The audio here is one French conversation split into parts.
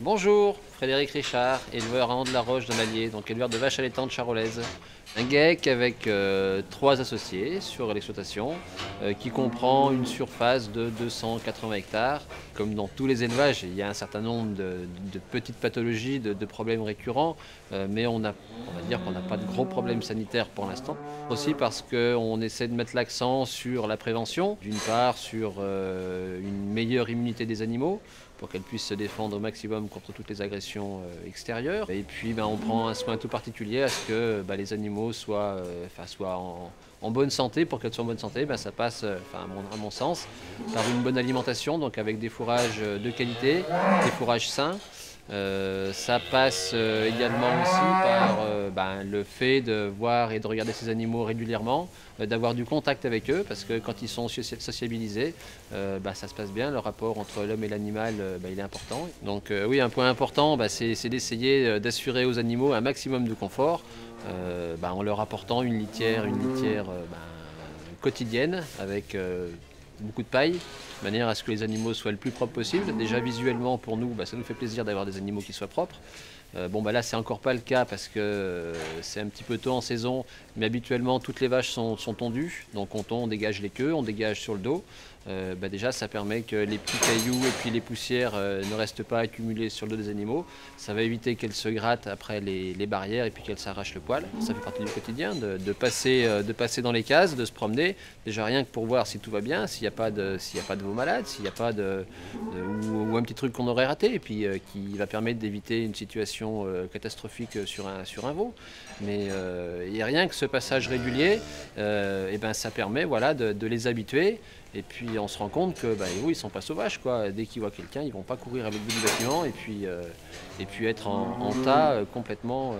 Bonjour, Frédéric Richard, éleveur à Mont-de-la-Roche dans l'Allier, donc éleveur de vaches allaitantes charolaises. Un GEC avec 3 associés sur l'exploitation qui comprend une surface de 280 hectares. Comme dans tous les élevages, il y a un certain nombre de petites pathologies, de problèmes récurrents, mais on va dire qu'on n'a pas de gros problèmes sanitaires pour l'instant. Aussi parce qu'on essaie de mettre l'accent sur la prévention, d'une part sur une meilleure immunité des animaux, pour qu'elles puissent se défendre au maximum contre toutes les agressions extérieures. Et puis on prend un soin tout particulier à ce que les animaux soient en bonne santé. Pour qu'elles soient en bonne santé, ça passe, à mon sens, par une bonne alimentation, donc avec des fourrages de qualité, des fourrages sains. Ça passe également aussi par le fait de voir et de regarder ces animaux régulièrement, d'avoir du contact avec eux, parce que quand ils sont sociabilisés, ça se passe bien, le rapport entre l'homme et l'animal il est important. Donc oui, un point important, c'est d'essayer d'assurer aux animaux un maximum de confort, en leur apportant une litière quotidienne avec beaucoup de paille, de manière à ce que les animaux soient le plus propres possible. Déjà visuellement pour nous, ça nous fait plaisir d'avoir des animaux qui soient propres. Là c'est encore pas le cas parce que c'est un petit peu tôt en saison, mais habituellement toutes les vaches sont tondues, donc on dégage les queues, on dégage sur le dos. Déjà ça permet que les petits cailloux et puis les poussières ne restent pas accumulées sur le dos des animaux. Ça va éviter qu'elles se grattent après les barrières et puis qu'elles s'arrachent le poil. Ça fait partie du quotidien de passer dans les cases, de se promener, déjà rien que pour voir si tout va bien, s'il n'y a pas de veaux malades, s'il n'y a pas ou un petit truc qu'on aurait raté et puis qui va permettre d'éviter une situation catastrophique sur un veau. Mais rien que ce passage régulier, ça permet de les habituer. Et puis on se rend compte que ils sont pas sauvages, quoi. Dès qu'ils voient quelqu'un, ils vont pas courir avec le bout du bâtiment et puis être en tas complètement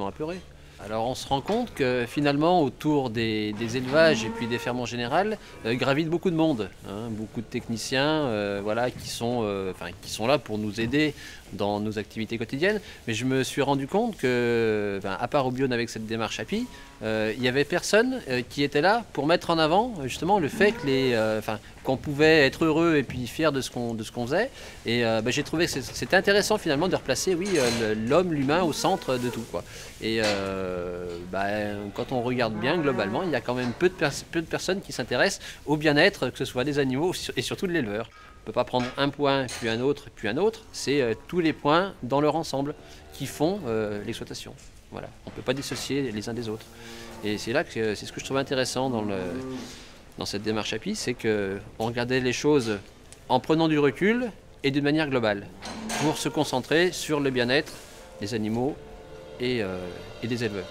apeurés. Alors on se rend compte que finalement autour des élevages et puis des fermes en général gravite beaucoup de monde, beaucoup de techniciens qui sont là pour nous aider dans nos activités quotidiennes. Mais je me suis rendu compte que, à part Aubion avec cette démarche API, il n'y avait personne qui était là pour mettre en avant justement le fait que qu'on pouvait être heureux et puis fier de ce qu'on faisait. Et j'ai trouvé que c'était intéressant finalement de replacer l'homme, l'humain au centre de tout, quoi. Et quand on regarde bien globalement, il y a quand même peu de personnes qui s'intéressent au bien-être, que ce soit des animaux et surtout de l'éleveur. On ne peut pas prendre un point, puis un autre, puis un autre. C'est tous les points dans leur ensemble qui font l'exploitation. Voilà. On ne peut pas dissocier les uns des autres. Et c'est là que c'est ce que je trouve intéressant dans cette démarche API, c'est qu'on regardait les choses en prenant du recul et d'une manière globale, pour se concentrer sur le bien-être des animaux et des éleveurs.